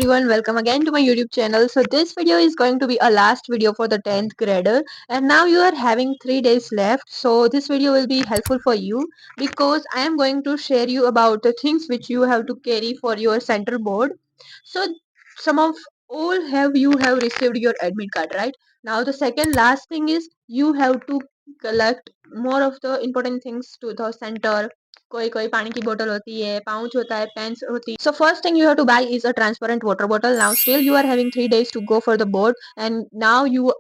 everyone, welcome again to my YouTube channel. So this video is going to be a last video for the 10th grader, and now you are having 3 days left. So this video will be helpful for you because I am going to share you about the things which you have to carry for your center board. So some of all have you have received your admit card, right? Now the second last thing is you have to collect more of the important things to the center. कोई कोई पानी की बोतल होती है, pouch होता है, pens होती है. So first thing you have to buy is a transparent water bottle. Now still you are having 3 days to go for the board, and now you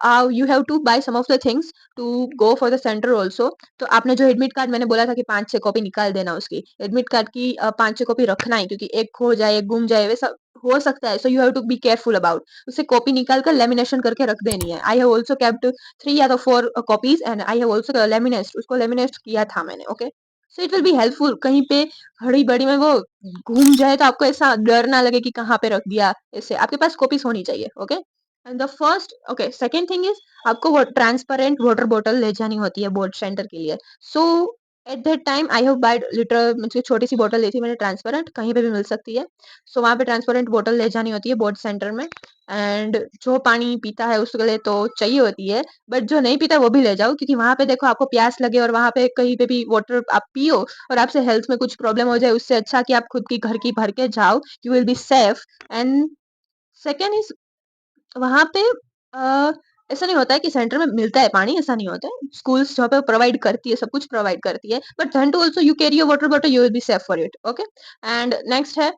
have to buy some of the things to go for the center also. तो आपने जो admit card मैंने बोला था कि 5-6 copy निकाल देना उसकी एडमिट कार्ड की 5-6 कॉपी रखना है क्योंकि एक खो जाए एक गुम जाए वैसा हो सकता है. So you have to be careful about उसे कॉपी निकाल कर लेमिनेशन करके रख देनी है. आई हैव ऑल्सो केप्ट 3 या 4 copies and I have also laminate उसको लेमिनेट किया था मैंने. Okay, so it will be helpful. कहीं पे हड़ी बड़ी में वो घूम जाए तो आपको ऐसा डर ना लगे कि कहाँ पे रख दिया. ऐसे आपके पास कॉपीज होनी चाहिए. Okay, and the first okay second thing is आपको वो ट्रांसपेरेंट वाटर बॉटल ले जानी होती है बोर्ड सेंटर के लिए. So at that time I have bide litre मुझे छोटी सी बोतल ली थी मैंने ट्रांसपेरेंट, कहीं पे भी मिल सकती है. सो वहाँ पे ट्रांसपेरेंट बोतल ले जानी होती है बोर्ड सेंटर में. एंड जो पानी पीता है उसके लिए तो चाहिए होती है, बट जो नहीं पीता वो भी ले जाओ क्योंकि वहाँ पे देखो आपको प्यास लगे और वहाँ पे कहीं पे भी वाटर आप पियो और आपसे हेल्थ में कुछ प्रॉब्लम हो जाए, उससे अच्छा कि आप खुद की घर की भर के जाओ. You will be safe. And second is वहाँ पे ऐसा नहीं होता है कि सेंटर में मिलता है पानी, ऐसा नहीं होता है. स्कूल्स जहाँ पे प्रोवाइड करती है सब कुछ प्रोवाइड करती है, but then to also you carry your water bottle, you will be safe for it. Okay, and next है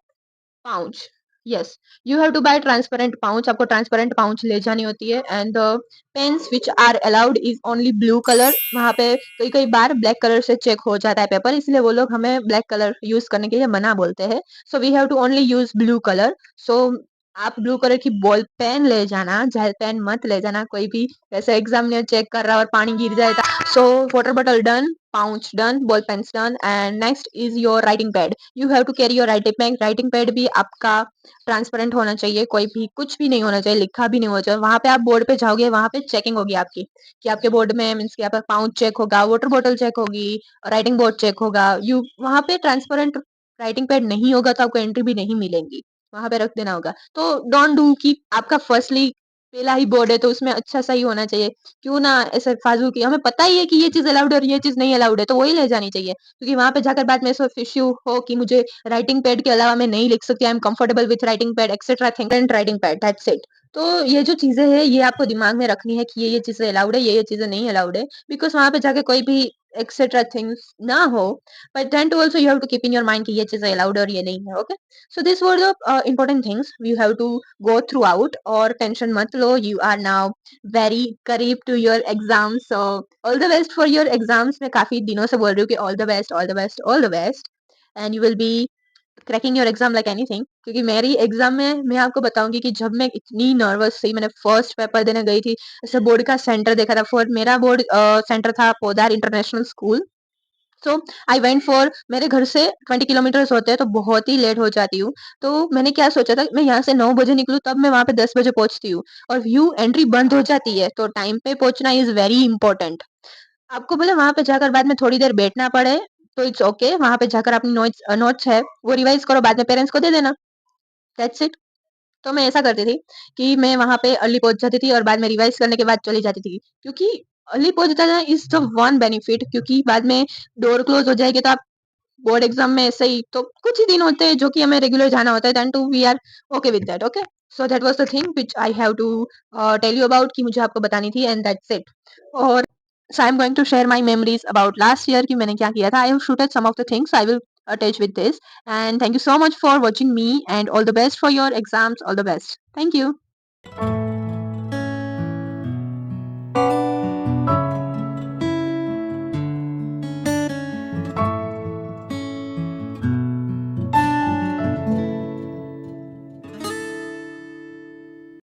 pouch. Yes, you have to buy transparent pouch. आपको ट्रांसपेरेंट पाउच ले जानी होती है. And the pens which are allowed is only blue colour. वहाँ पे कई कई बार ब्लैक कलर से चेक हो जाता है पेपर, इसलिए वो लोग हमें ब्लैक कलर यूज करने के लिए मना बोलते हैं. So we have to only use blue colour. सो आप ब्लू कलर की बॉल पेन ले जाना, जेल पेन मत ले जाना. कोई भी वैसे एग्जामिनर चेक कर रहा है और पानी गिर जाए. So water bottle done, pouch done, ball pens done. And next is your writing pad. You have to carry your writing pad भी आपका ट्रांसपेरेंट होना चाहिए. कोई भी कुछ भी नहीं होना चाहिए, लिखा भी नहीं होना चाहिए. वहां पे आप बोर्ड पे जाओगे, वहां पे चेकिंग होगी आपकी कि आपके बोर्ड में मीन्स कि आपका पाउच चेक होगा, वाटर बॉटल चेक होगी, राइटिंग बोर्ड चेक होगा. यू वहां पे ट्रांसपेरेंट राइटिंग पैड नहीं होगा तो आपको एंट्री भी नहीं मिलेंगी. वहां पे रख देना होगा. तो डोंट डू कि आपका फर्स्टली पहला ही बोर्ड है तो उसमें अच्छा सा ही होना चाहिए. क्यों ना ऐसे फाजू की, हमें पता ही है कि ये चीज अलाउड है और ये चीज नहीं अलाउड है तो वही ले जानी चाहिए. क्योंकि वहां पे जाकर बाद में ऐसा इश्यू हो कि मुझे राइटिंग पैड के अलावा मैं नहीं लिख सकती, I am comfortable with writing pad etcetera thing and writing pad, that's it. तो ये जो चीजें हैं ये आपको दिमाग में रखनी है कि ये चीजें अलाउड है, ये चीजें नहीं अलाउड है. बिकॉज वहां पे जाके कोई भी एक्सेट्रा थिंग्स ना हो, but then to also you have to keep in your mind कि ये चीजें अलाउड है और ये नहीं है. Okay, so this were the important things you have to go throughout. और टेंशन मत लो, you are now very करीब to your exam. So all the best for your exams. मैं काफी दिनों से बोल रही हूँ कि all the best, all the best, all the best, and you will be cracking your exam like anything. क्योंकि मेरी एग्जाम में मैं आपको बताऊंगी कि जब मैं इतनी नर्वस थी, मैंने फर्स्ट पेपर देने गई थी, ऐसे बोर्ड का सेंटर देखा था. फॉर मेरा बोर्ड सेंटर था Podar international school. So I went for, मेरे घर से 20 किलोमीटर्स होते हैं तो बहुत ही लेट हो जाती हूँ. तो मैंने क्या सोचा था, मैं यहाँ से 9 बजे निकलूँ तब मैं वहां पे 10 बजे पहुंचती हूँ. और व्यू एंट्री बंद हो जाती है तो टाइम पे पहुंचना इज वेरी इंपॉर्टेंट. आपको बोले वहां पे जाकर बाद में थोड़ी देर बैठना पड़े तो इट्स ओके. वहां पे जाकर अपनी नोट्स नोट्स है वो रिवाइज करो, बाद में पेरेंट्स को दे देना, दैट्स इट. तो मैं ऐसा करती थी कि मैं वहां पे अर्ली पहुंच जाती थी और बाद में रिवाइज करने के बाद चली जाती थी. क्योंकि अर्ली पहुंच जाना इज द वन बेनिफिट. क्योंकि बाद में डोर क्लोज हो जाएगी तो आप बोर्ड एग्जाम में ऐसे ही तो कुछ ही दिन होते हैं जो कि हमें रेगुलर जाना होता है. Then too we are okay with that. Okay, so that was the thing which I have to tell you about कि मुझे आपको बतानी थी. And that's it. और so I'm going to share my memories about last year कि मैंने क्या किया था. I have shooted some of the things I will attach with this. And thank you so much for watching me and all the best for your exams. All the best. Thank you.